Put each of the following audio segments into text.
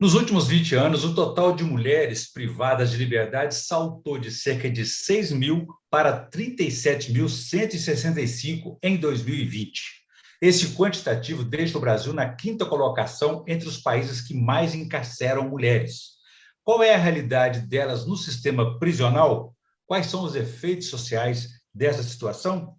Nos últimos 20 anos, o total de mulheres privadas de liberdade saltou de cerca de 6 mil para 37.165 em 2020. Esse quantitativo deixa o Brasil na quinta colocação entre os países que mais encarceram mulheres. Qual é a realidade delas no sistema prisional? Quais são os efeitos sociais dessa situação?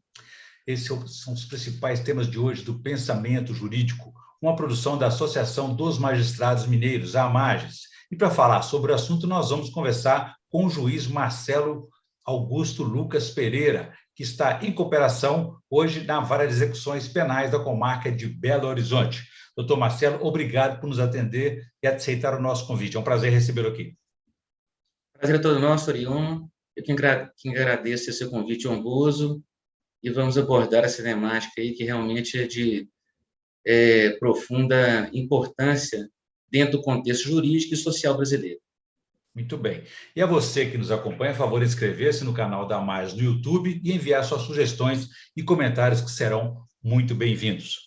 Esses são os principais temas de hoje do Pensamento Jurídico, uma produção da Associação dos Magistrados Mineiros, a AMAGES. E para falar sobre o assunto, nós vamos conversar com o juiz Marcelo Augusto Lucas Pereira, que está em cooperação hoje na Vara de Execuções Penais da comarca de Belo Horizonte. Doutor Marcelo, obrigado por nos atender e aceitar o nosso convite. É um prazer recebê-lo aqui. Prazer é todo nosso, Orion. Eu que agradeço esse convite honroso e vamos abordar essa temática aí que realmente é de profunda importância dentro do contexto jurídico e social brasileiro. Muito bem. E a você que nos acompanha, a favor de inscrever-se no canal da Mais no YouTube e enviar suas sugestões e comentários que serão muito bem-vindos.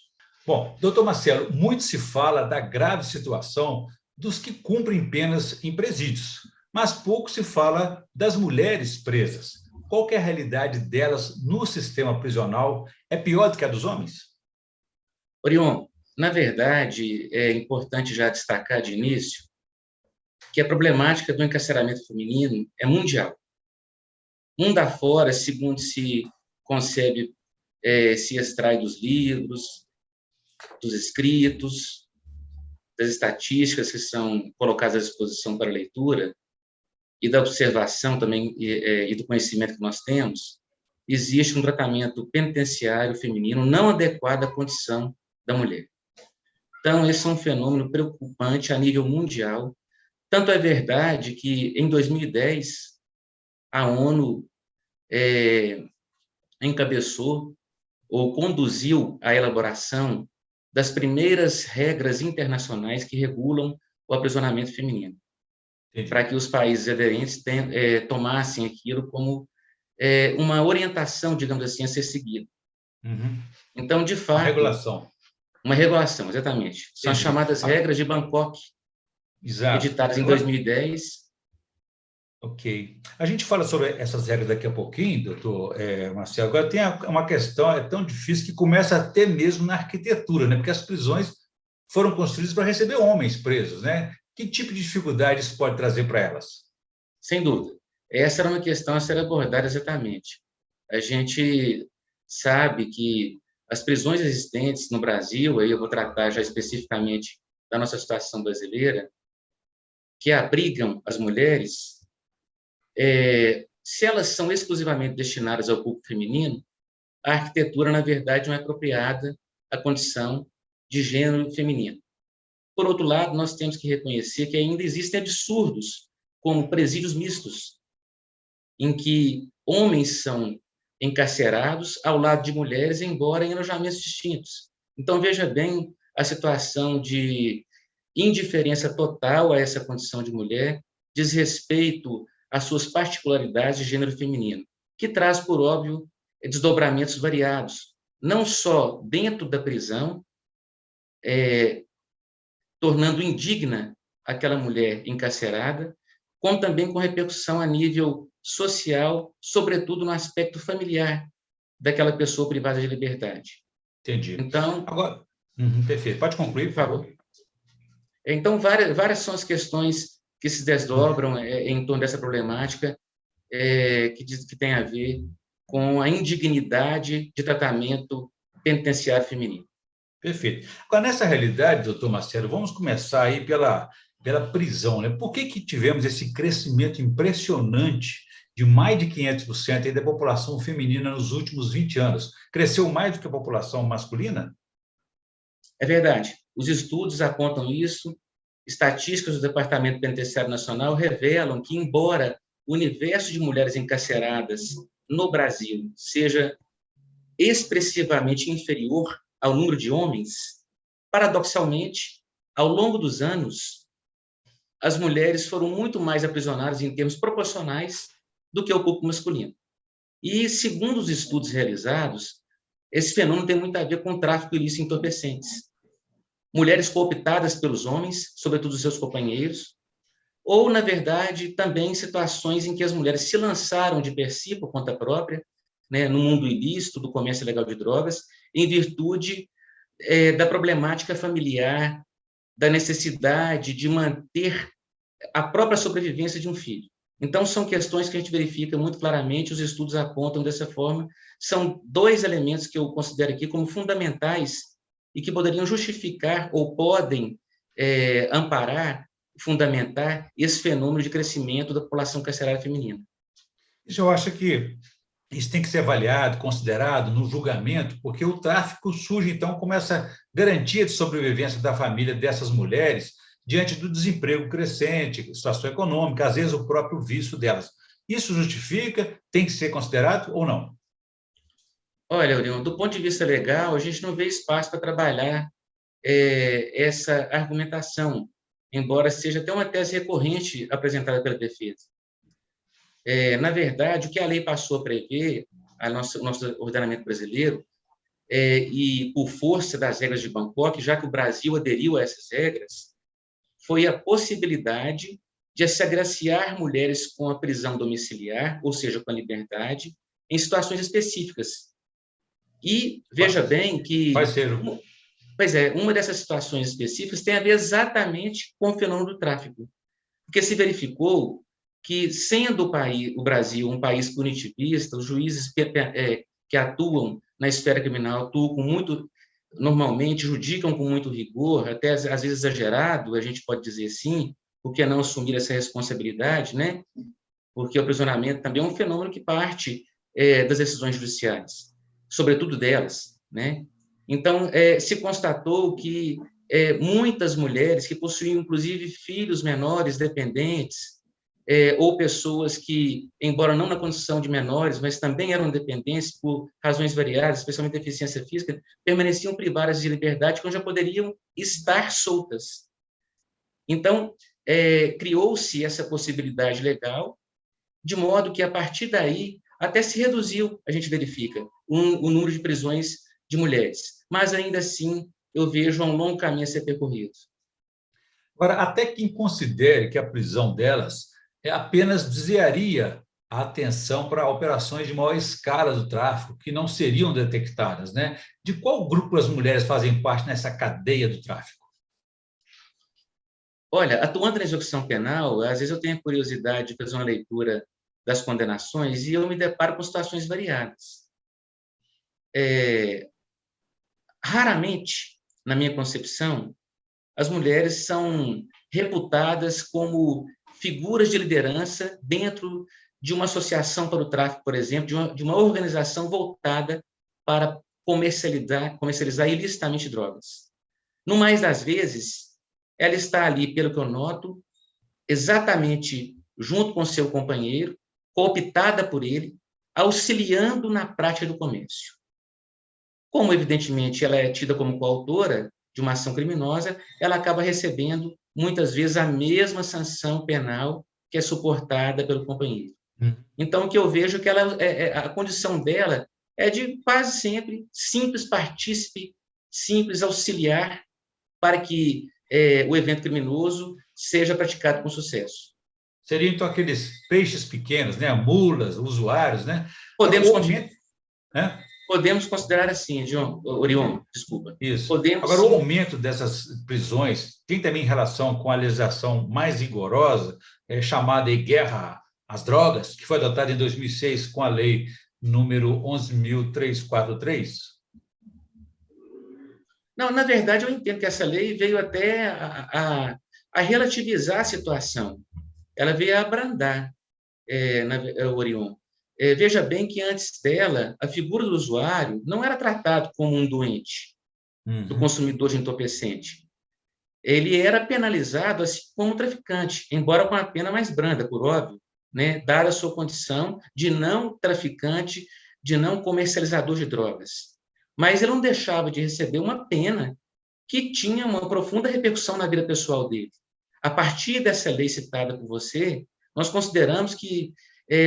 Bom, doutor Marcelo, muito se fala da grave situação dos que cumprem penas em presídios, mas pouco se fala das mulheres presas. Qual que é a realidade delas no sistema prisional? É pior do que a dos homens? Orion, na verdade, é importante já destacar de início que a problemática do encarceramento feminino é mundial. Mundo afora, segundo se concebe, se extrai dos livros, dos escritos, das estatísticas que são colocadas à disposição para leitura e da observação também e do conhecimento que nós temos, existe um tratamento penitenciário feminino não adequado à condição da mulher. Então, esse é um fenômeno preocupante a nível mundial. Tanto é verdade que, em 2010, a ONU encabeçou ou conduziu a elaboração das primeiras regras internacionais que regulam o aprisionamento feminino, para que os países aderentes tomassem aquilo como uma orientação, digamos assim, a ser seguida. Uhum. Então, de fato... Uma regulação, exatamente. São as chamadas regras de Bangkok, exato, editadas em 2010. Ok. A gente fala sobre essas regras daqui a pouquinho, doutor Marcelo. Agora, tem uma questão, é tão difícil que começa até mesmo na arquitetura, né? Porque as prisões foram construídas para receber homens presos, né? Que tipo de dificuldade isso pode trazer para elas? Sem dúvida. Essa era uma questão a ser abordada exatamente. A gente sabe que as prisões existentes no Brasil, aí eu vou tratar já especificamente da nossa situação brasileira, que abrigam as mulheres, se elas são exclusivamente destinadas ao público feminino, a arquitetura, na verdade, não é apropriada à condição de gênero feminino. Por outro lado, nós temos que reconhecer que ainda existem absurdos, como presídios mistos, em que homens são encarcerados ao lado de mulheres, embora em alojamentos distintos. Então, veja bem a situação de indiferença total a essa condição de mulher, desrespeito às suas particularidades de gênero feminino, que traz, por óbvio, desdobramentos variados, não só dentro da prisão, tornando indigna aquela mulher encarcerada, como também com repercussão a nível social, sobretudo no aspecto familiar daquela pessoa privada de liberdade. Entendi. Então, agora, perfeito. Pode concluir, por favor. Então, várias são as questões que se desdobram em torno dessa problemática, que tem a ver com a indignidade de tratamento penitenciário feminino. Perfeito. Agora, nessa realidade, doutor Marcelo, vamos começar aí pela prisão, né? Por que tivemos esse crescimento impressionante de mais de 500% aí da população feminina nos últimos 20 anos? Cresceu mais do que a população masculina? É verdade. Os estudos apontam isso. Estatísticas do Departamento Penitenciário Nacional revelam que, embora o universo de mulheres encarceradas no Brasil seja expressivamente inferior ao número de homens, paradoxalmente, ao longo dos anos, as mulheres foram muito mais aprisionadas em termos proporcionais do que o público masculino. E, segundo os estudos realizados, esse fenômeno tem muito a ver com o tráfico ilícito de entorpecentes. mulheres cooptadas pelos homens, sobretudo os seus companheiros, ou, na verdade, também situações em que as mulheres se lançaram de per si, por conta própria, né, no mundo ilícito do comércio ilegal de drogas, em virtude da problemática familiar, da necessidade de manter a própria sobrevivência de um filho. Então, são questões que a gente verifica muito claramente, os estudos apontam dessa forma. São dois elementos que eu considero aqui como fundamentais e que poderiam justificar ou podem amparar, fundamentar esse fenômeno de crescimento da população carcerária feminina. Isso eu acho que isso tem que ser avaliado, considerado no julgamento, porque o tráfico surge, então, como essa garantia de sobrevivência da família dessas mulheres diante do desemprego crescente, situação econômica, às vezes o próprio vício delas. Isso justifica, tem que ser considerado ou não? Olha, Orion, do ponto de vista legal, a gente não vê espaço para trabalhar essa argumentação, embora seja até uma tese recorrente apresentada pela defesa. Na verdade, o que a lei passou a prever, o nosso ordenamento brasileiro, e por força das regras de Bangkok, já que o Brasil aderiu a essas regras, foi a possibilidade de se agraciar mulheres com a prisão domiciliar, ou seja, com a liberdade, em situações específicas. E veja bem que... Pois é, uma dessas situações específicas tem a ver exatamente com o fenômeno do tráfico. Porque se verificou que, sendo o Brasil um país punitivista, os juízes que atuam na esfera criminal atuam com muito, normalmente, judicam com muito rigor, até às vezes exagerado, a gente pode dizer assim, por que não assumir essa responsabilidade, né? Porque o aprisionamento também é um fenômeno que parte das decisões judiciais, sobretudo delas, né? Então, se constatou que muitas mulheres que possuíam, inclusive, filhos menores dependentes, ou pessoas que, embora não na condição de menores, mas também eram dependentes por razões variadas, especialmente deficiência física, permaneciam privadas de liberdade quando já poderiam estar soltas. Então, criou-se essa possibilidade legal, de modo que, a partir daí, até se reduziu, a gente verifica, o número de prisões de mulheres. Mas, ainda assim, eu vejo um longo caminho a ser percorrido. Agora, até quem considere que a prisão delas apenas desviaria a atenção para operações de maior escala do tráfico, que não seriam detectadas, né? De qual grupo as mulheres fazem parte nessa cadeia do tráfico? Olha, atuando na execução penal, às vezes eu tenho a curiosidade de fazer uma leitura das condenações e eu me deparo com situações variadas. Raramente, na minha concepção, as mulheres são reputadas como figuras de liderança dentro de uma associação para o tráfico, por exemplo, de uma organização voltada para comercializar ilicitamente drogas. No mais das vezes, ela está ali, pelo que eu noto, exatamente junto com seu companheiro, cooptada por ele, auxiliando na prática do comércio. Como, evidentemente, ela é tida como coautora de uma ação criminosa, ela acaba recebendo, muitas vezes, a mesma sanção penal que é suportada pelo companheiro. Então, o que eu vejo é que a condição dela é de quase sempre simples partícipe, simples auxiliar para que o evento criminoso seja praticado com sucesso. Seriam, então, aqueles peixes pequenos, né? Mulas, usuários, né? Podemos considerar assim, Orion, desculpa. Isso. Agora, o aumento dessas prisões tem também relação com a legislação mais rigorosa, chamada de guerra às drogas, que foi adotada em 2006 com a lei número 11.343? Não, na verdade, eu entendo que essa lei veio até a relativizar a situação. Ela veio a abrandar, Orion. Veja bem que, antes dela, a figura do usuário não era tratado como um doente, do consumidor de entorpecente. Ele era penalizado assim como um traficante, embora com a pena mais branda, por óbvio, né, dada a sua condição de não traficante, de não comercializador de drogas. Mas ele não deixava de receber uma pena que tinha uma profunda repercussão na vida pessoal dele. A partir dessa lei citada por você, nós consideramos que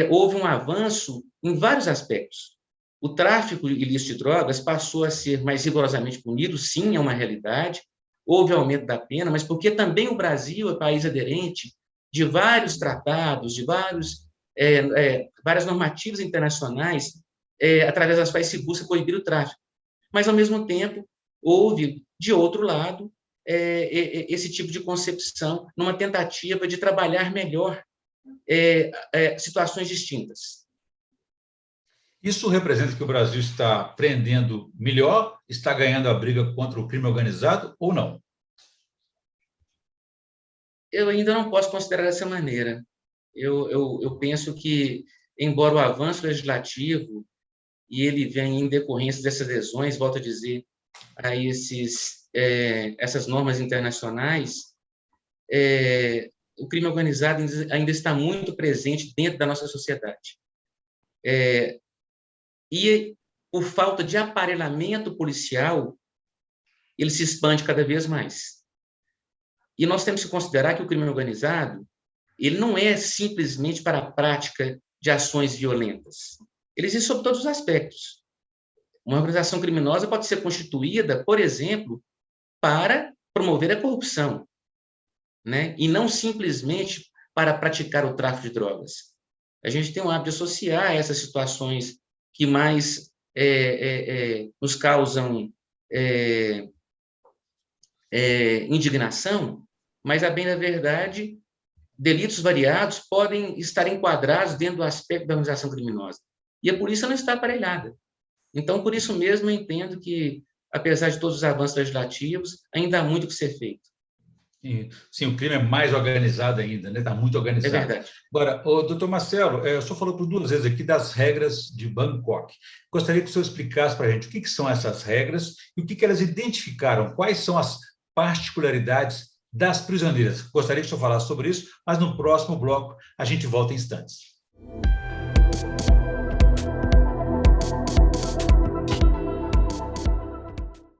houve um avanço em vários aspectos. O tráfico ilícito de drogas passou a ser mais rigorosamente punido, sim, é uma realidade. houve aumento da pena, mas porque também o Brasil é país aderente de vários tratados, de várias normativas internacionais, através das quais se busca coibir o tráfico. Mas, ao mesmo tempo, houve, de outro lado, esse tipo de concepção numa tentativa de trabalhar melhor situações distintas. Isso representa que o Brasil está prendendo melhor, está ganhando a briga contra o crime organizado ou não? Eu ainda não posso considerar dessa maneira. Eu penso que, embora o avanço legislativo, e ele vem em decorrência dessas lesões, volto a dizer, a essas normas internacionais, o crime organizado ainda está muito presente dentro da nossa sociedade. E, por falta de aparelhamento policial, ele se expande cada vez mais. E nós temos que considerar que o crime organizado, ele não é simplesmente para a prática de ações violentas. Ele existe sob todos os aspectos. Uma organização criminosa pode ser constituída, por exemplo, para promover a corrupção, né? E não simplesmente para praticar o tráfico de drogas. A gente tem o hábito de associar essas situações que mais nos causam indignação, mas, a bem da verdade, delitos variados podem estar enquadrados dentro do aspecto da organização criminosa. E a polícia não está aparelhada. Então, por isso mesmo, eu entendo que, apesar de todos os avanços legislativos, ainda há muito que ser feito. Sim, o crime é mais organizado ainda, né? Está muito organizado. É verdade. Agora, doutor Marcelo, o senhor falou por 2 vezes aqui das regras de Bangkok. Gostaria que o senhor explicasse para a gente o que são essas regras e o que elas identificaram, quais são as particularidades das prisioneiras. Gostaria que o senhor falasse sobre isso, mas no próximo bloco a gente volta em instantes.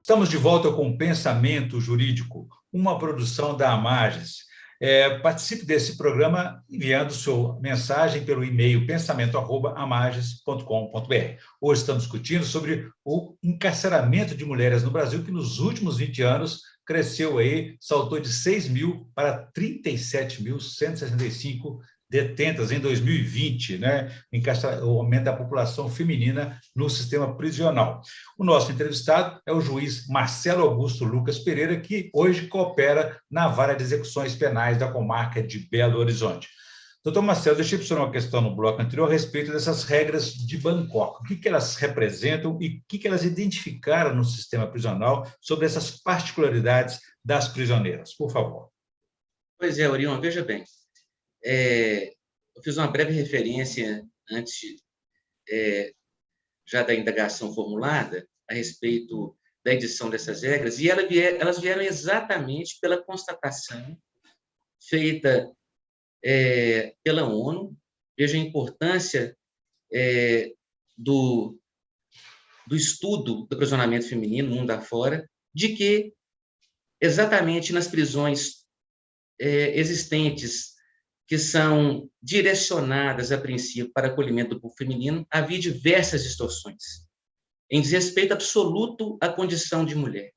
Estamos de volta com Pensamento Jurídico, uma produção da Amages. Participe desse programa enviando sua mensagem pelo e-mail pensamento@amages.com.br. Hoje estamos discutindo sobre o encarceramento de mulheres no Brasil, que nos últimos 20 anos cresceu aí, saltou de 6.000 para 37.165 detentas em 2020, né? O aumento da população feminina no sistema prisional. O nosso entrevistado é o juiz Marcelo Augusto Lucas Pereira, que hoje coopera na Vara de Execuções Penais da comarca de Belo Horizonte. Doutor Marcelo, deixei para o senhor uma questão no bloco anterior a respeito dessas regras de Bangkok. O que elas representam e o que elas identificaram no sistema prisional sobre essas particularidades das prisioneiras? Por favor. Pois é, Orion, veja bem. Eu fiz uma breve referência antes já da indagação formulada a respeito da edição dessas regras, e elas vieram exatamente pela constatação feita pela ONU. Veja a importância do estudo do aprisionamento feminino, mundo afora, de que exatamente nas prisões existentes, que são direcionadas, a princípio, para acolhimento do público feminino, havia diversas distorções, em desrespeito absoluto à condição de mulher,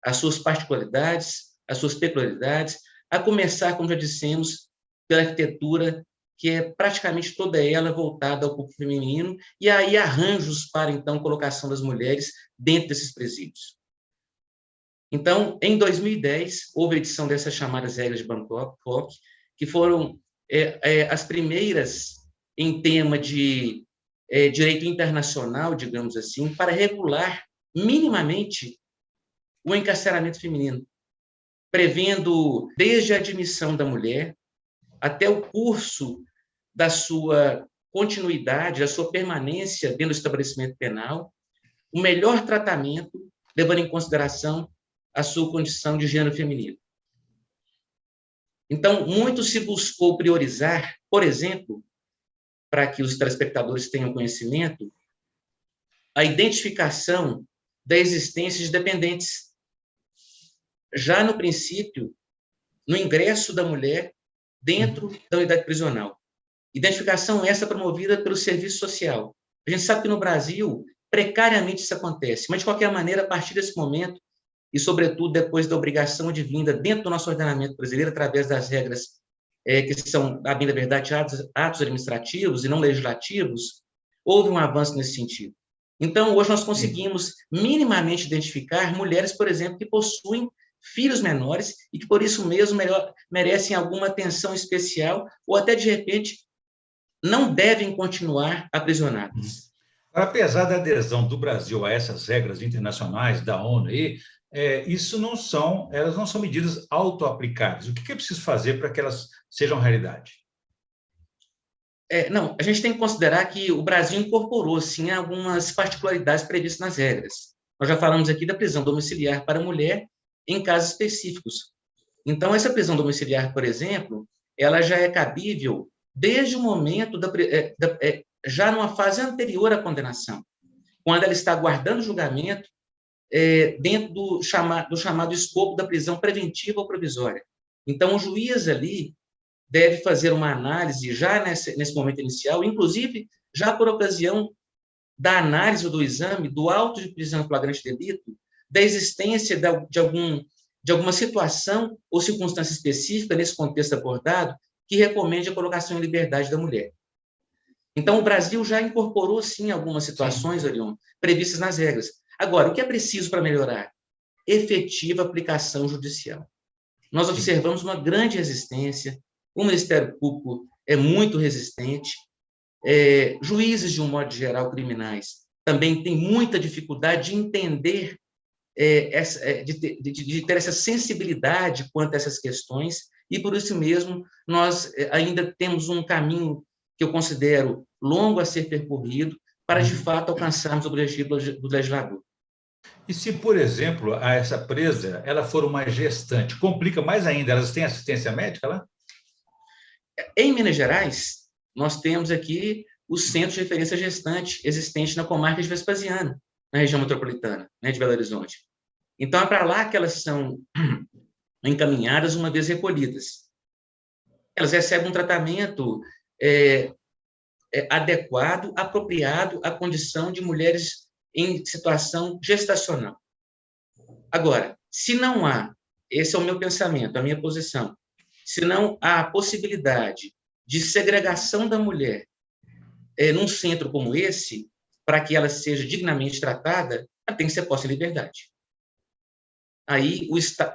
às suas particularidades, às suas peculiaridades, a começar, como já dissemos, pela arquitetura, que é praticamente toda ela voltada ao público feminino, e aí arranjos para, então, colocação das mulheres dentro desses presídios. Então, em 2010, houve a edição dessas chamadas regras de Bangkok, que foram as primeiras em tema de direito internacional, digamos assim, para regular minimamente o encarceramento feminino, prevendo desde a admissão da mulher até o curso da sua continuidade, da sua permanência dentro do estabelecimento penal, o melhor tratamento, levando em consideração a sua condição de gênero feminino. Então, muito se buscou priorizar, por exemplo, para que os telespectadores tenham conhecimento, a identificação da existência de dependentes. Já no princípio, no ingresso da mulher dentro da unidade prisional. Identificação essa promovida pelo serviço social. A gente sabe que no Brasil, precariamente isso acontece, mas, de qualquer maneira, a partir desse momento, e, sobretudo, depois da obrigação de vinda dentro do nosso ordenamento brasileiro, através das regras que são, a bem da verdade, atos administrativos e não legislativos, houve um avanço nesse sentido. Então, hoje nós conseguimos minimamente identificar mulheres, por exemplo, que possuem filhos menores e que, por isso mesmo, merecem alguma atenção especial ou até, de repente, não devem continuar aprisionadas. Apesar da adesão do Brasil a essas regras internacionais da ONU, elas não são medidas auto-aplicáveis. O que é preciso fazer para que elas sejam realidade? Não, a gente tem que considerar que o Brasil incorporou, sim, algumas particularidades previstas nas regras. Nós já falamos aqui da prisão domiciliar para a mulher em casos específicos. Então, essa prisão domiciliar, por exemplo, ela já é cabível desde o momento já numa fase anterior à condenação, quando ela está aguardando julgamento dentro do chamado escopo da prisão preventiva ou provisória. Então, o juiz ali deve fazer uma análise já nesse momento inicial, inclusive já por ocasião da análise do exame do auto de prisão em flagrante delito, da existência de alguma situação ou circunstância específica nesse contexto abordado que recomende a colocação em liberdade da mulher. Então, o Brasil já incorporou, sim, algumas situações, Orion, previstas nas regras. Agora, o que é preciso para melhorar? Efetiva aplicação judicial. Nós observamos uma grande resistência, o Ministério Público é muito resistente, juízes, de um modo geral, criminais, também têm muita dificuldade de entender, de ter essa sensibilidade quanto a essas questões, e por isso mesmo nós ainda temos um caminho que eu considero longo a ser percorrido para, de fato, alcançarmos o objetivo do legislador. E se, por exemplo, essa presa ela for uma gestante, complica mais ainda, elas têm assistência médica lá? Em Minas Gerais, nós temos aqui o Centro de Referência Gestante existente na comarca de Vespasiano, na região metropolitana, né, de Belo Horizonte. Então, é para lá que elas são encaminhadas uma vez recolhidas. Elas recebem um tratamento adequado, apropriado à condição de mulheres em situação gestacional. Agora, se não há, esse é o meu pensamento, a minha posição, se não há a possibilidade de segregação da mulher num centro como esse, para que ela seja dignamente tratada, ela tem que ser posta em liberdade. Aí,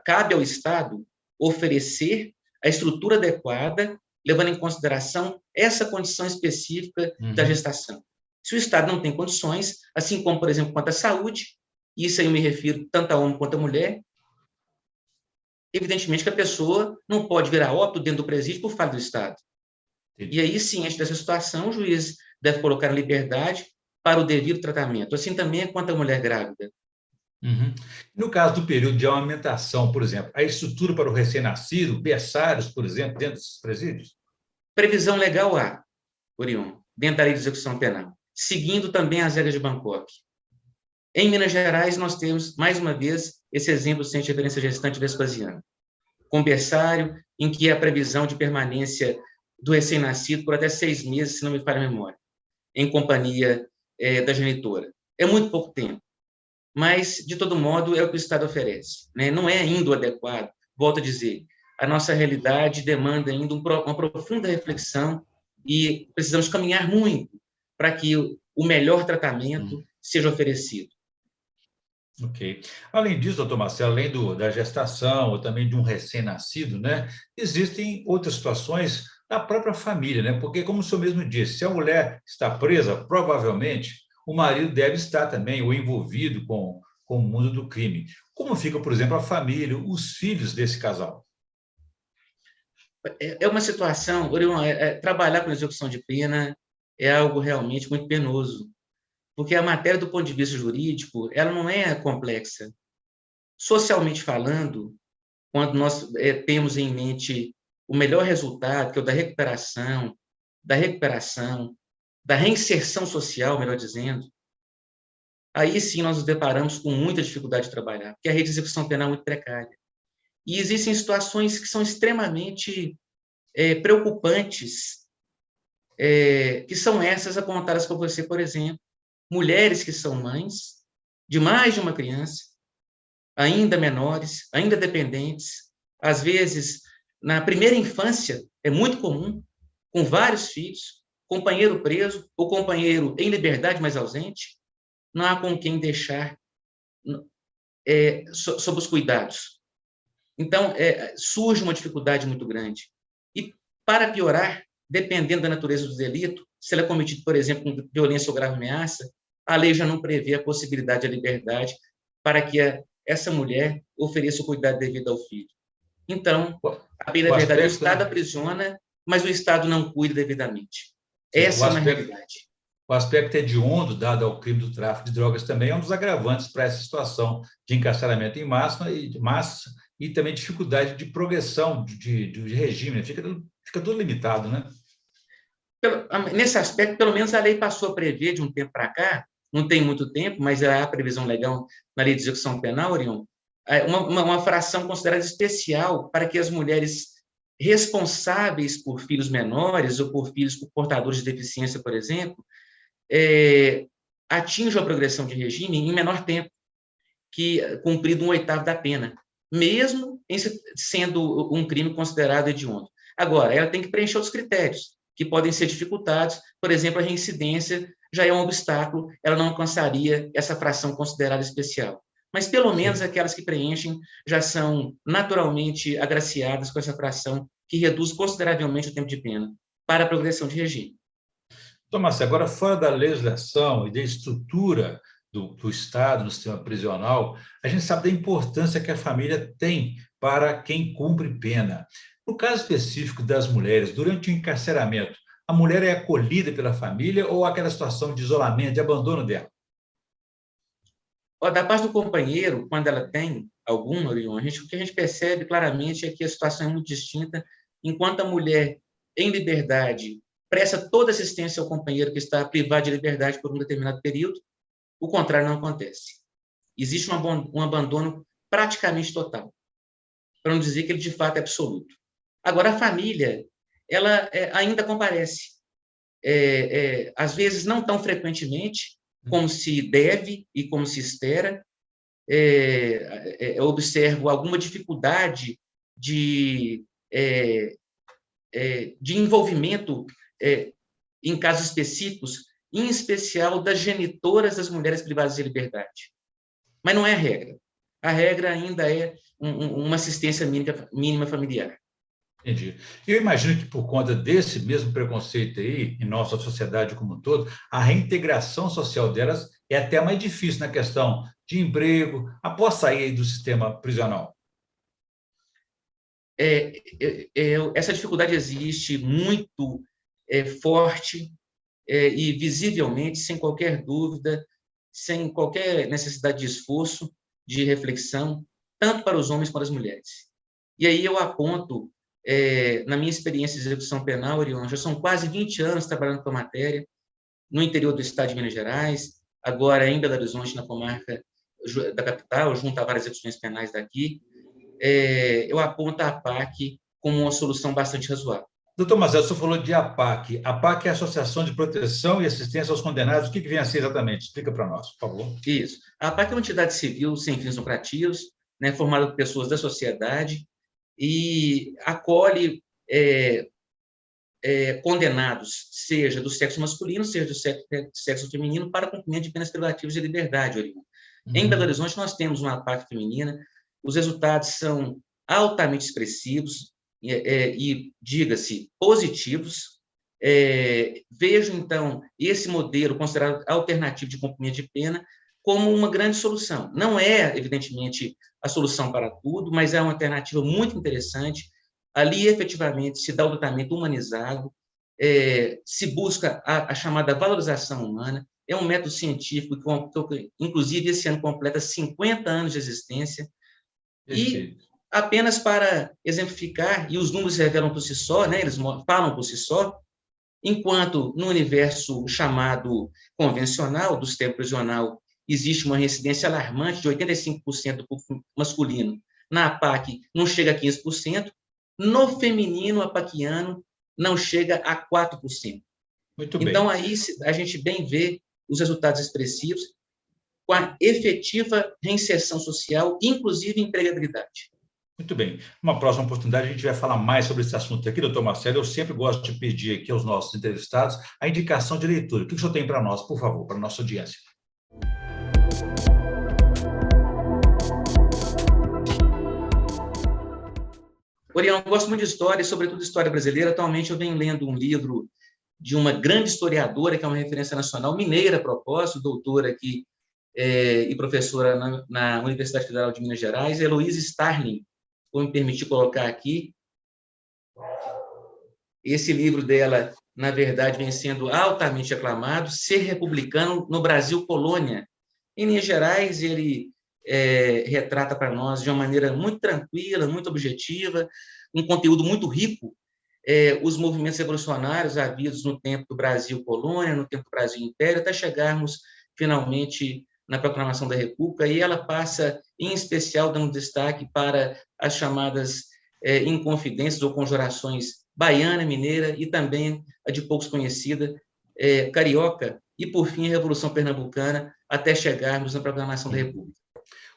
cabe ao Estado oferecer a estrutura adequada, levando em consideração essa condição específica da gestação. Se o Estado não tem condições, assim como, por exemplo, quanto à saúde, e isso aí eu me refiro tanto a homem quanto a mulher, evidentemente que a pessoa não pode virar óbito dentro do presídio por falha do Estado. E aí, ciente dessa situação, o juiz deve colocar a liberdade para o devido tratamento. Assim também é quanto à mulher grávida. No caso do período de amamentação, por exemplo, a estrutura para o recém-nascido, berçários, por exemplo, dentro desses presídios? Previsão legal há, Orion, dentro da lei de execução penal, seguindo também as regras de Bangkok. Em Minas Gerais, nós temos, mais uma vez, esse exemplo do Centro de Referência Gestante Vespasiano, com berçário, em que a previsão de permanência do recém-nascido por até 6 meses, se não me falha a memória, em companhia da genitora. É muito pouco tempo, mas, de todo modo, é o que o Estado oferece, né? Não é ainda o adequado, volto a dizer, a nossa realidade demanda ainda uma profunda reflexão e precisamos caminhar muito para que o melhor tratamento seja oferecido. Ok. Além disso, doutor Marcelo, além da gestação ou também de um recém-nascido, né, existem outras situações da própria família, né? Porque, como o senhor mesmo disse, se a mulher está presa, provavelmente o marido deve estar também ou envolvido com o mundo do crime. Como fica, por exemplo, a família, os filhos desse casal? É uma situação, trabalhar com execução de pena é algo realmente muito penoso, porque a matéria, do ponto de vista jurídico, ela não é complexa. Socialmente falando, quando nós temos em mente o melhor resultado, que é o da recuperação, da reinserção social, melhor dizendo, aí sim nós nos deparamos com muita dificuldade de trabalhar, porque a rede de execução penal é muito precária. E existem situações que são extremamente preocupantes, que são essas apontadas por você, por exemplo, mulheres que são mães de mais de uma criança ainda menores, ainda dependentes, às vezes, na primeira infância, é muito comum, com vários filhos, companheiro preso ou companheiro em liberdade, mas ausente, não há com quem deixar sob os cuidados. Então, surge uma dificuldade muito grande. E, para piorar, dependendo da natureza do delito, se ele é cometido, por exemplo, com violência ou grave ameaça, a lei já não prevê a possibilidade da liberdade para que essa mulher ofereça o cuidado devido ao filho. Então, a pena O verdade, o aspecto, Estado aprisiona, mas o Estado não cuida devidamente. certo, Essa é uma realidade. o aspecto hediondo dado ao crime do tráfico de drogas também é um dos agravantes para essa situação de encarceramento em massa e também dificuldade de progressão de regime, né? Fica tudo limitado, né? Nesse aspecto, pelo menos a lei passou a prever de um tempo para cá, não tem muito tempo, mas há a previsão legal na lei de execução penal, Orion, uma fração considerada especial para que as mulheres responsáveis por filhos menores ou por filhos portadores de deficiência, por exemplo, atinjam a progressão de regime em menor tempo que cumprido 1/8 da pena, mesmo sendo um crime considerado hediondo. Agora, ela tem que preencher os critérios, que podem ser dificultados, por exemplo, a reincidência já é um obstáculo, ela não alcançaria essa fração considerada especial. Mas, pelo menos, aquelas que preenchem já são naturalmente agraciadas com essa fração que reduz consideravelmente o tempo de pena para a progressão de regime. Tomás, agora, fora da legislação e da estrutura do Estado no sistema prisional, a gente sabe da importância que a família tem para quem cumpre pena. No caso específico das mulheres, durante o encarceramento, a mulher é acolhida pela família ou aquela situação de isolamento, de abandono dela? Da parte do companheiro, quando ela tem alguma, Orion, o que a gente percebe claramente é que a situação é muito distinta. Enquanto a mulher, em liberdade, presta toda assistência ao companheiro que está privado de liberdade por um determinado período, o contrário não acontece. Existe um abandono praticamente total, para não dizer que ele, de fato, é absoluto. Agora, a família, ela ainda comparece. Às vezes, não tão frequentemente, como se deve e como se espera. Eu observo alguma dificuldade de envolvimento em casos específicos, em especial das genitoras das mulheres privadas de liberdade. Mas não é a regra. A regra ainda é uma assistência mínima familiar. Entendi. Eu imagino que, por conta desse mesmo preconceito aí, em nossa sociedade como um todo, a reintegração social delas é até mais difícil na questão de emprego, após sair do sistema prisional. Essa dificuldade existe muito forte e visivelmente, sem qualquer dúvida, sem qualquer necessidade de esforço, de reflexão, tanto para os homens quanto as mulheres. E aí eu aponto, na minha experiência de execução penal, Orion, já são quase 20 anos trabalhando com a matéria, no interior do estado de Minas Gerais, agora em Belo Horizonte, na comarca da capital, junto a várias execuções penais daqui, eu aponto a APAC como uma solução bastante razoável. Doutor Mazel, você falou de APAC. APAC é a Associação de Proteção e Assistência aos Condenados. O que vem a ser exatamente? Explica para nós, por favor. Isso. A APAC é uma entidade civil sem fins lucrativos, né, formada por pessoas da sociedade e acolhe condenados, seja do sexo masculino, seja do sexo feminino, para cumprimento de penas privativas de liberdade, Orion. Em Belo Horizonte, nós temos uma APAC feminina, os resultados são altamente expressivos e diga-se, positivos. Vejo, então, esse modelo considerado alternativo de cumprimento de pena como uma grande solução. Não é, evidentemente, a solução para tudo, mas é uma alternativa muito interessante. Ali, efetivamente, se dá o tratamento humanizado, se busca a chamada valorização humana, é um método científico que, inclusive, esse ano completa 50 anos de existência. E, apenas para exemplificar, e os números revelam por si só, né, eles falam por si só, enquanto no universo chamado convencional, do sistema prisional, existe uma reincidência alarmante de 85% do público masculino, na APAC não chega a 15%, no feminino apaquiano não chega a 4%. Muito bem. Então, aí a gente bem vê os resultados expressivos. com a efetiva reinserção social, inclusive empregabilidade. Muito bem. Numa próxima oportunidade, a gente vai falar mais sobre esse assunto aqui, doutor Marcelo. Eu sempre gosto de pedir aqui aos nossos entrevistados a indicação de leitura. O que o senhor tem para nós, por favor, para a nossa audiência? Orião, eu gosto muito de história, e sobretudo história brasileira. Atualmente eu venho lendo um livro de uma grande historiadora, que é uma referência nacional, mineira, a propósito, doutora aqui e professora na Universidade Federal de Minas Gerais, Heloísa Starling. Vou me permitir colocar aqui. Esse livro dela, na verdade, vem sendo altamente aclamado, Ser Republicano no Brasil Colônia. Em Minas Gerais, ele retrata para nós de uma maneira muito tranquila, muito objetiva, um conteúdo muito rico, os movimentos revolucionários havidos no tempo do Brasil Colônia, no tempo do Brasil Império, até chegarmos, finalmente, na Proclamação da República, e ela passa, em especial, dando destaque para as chamadas inconfidências ou conjurações baiana, mineira, e também a de poucos conhecida, carioca, e, por fim, a Revolução Pernambucana, até chegarmos na Proclamação da República.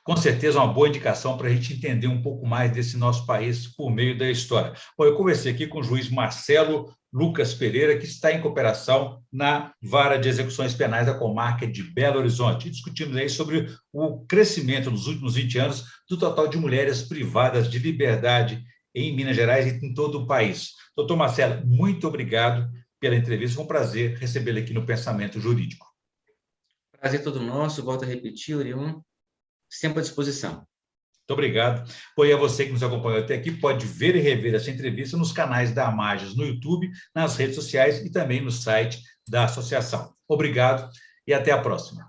Com certeza, uma boa indicação para a gente entender um pouco mais desse nosso país por meio da história. Bom, eu conversei aqui com o juiz Marcelo Lucas Pereira, que está em cooperação na Vara de Execuções Penais da Comarca de Belo Horizonte. Discutimos aí sobre o crescimento nos últimos 20 anos do total de mulheres privadas de liberdade em Minas Gerais e em todo o país. Doutor Marcelo, muito obrigado pela entrevista. Foi um prazer recebê-lo aqui no Pensamento Jurídico. Prazer todo nosso, volto a repetir, Orion, sempre à disposição. Muito obrigado. E a você que nos acompanhou até aqui, pode ver e rever essa entrevista nos canais da Amages no YouTube, nas redes sociais e também no site da associação. Obrigado e até a próxima.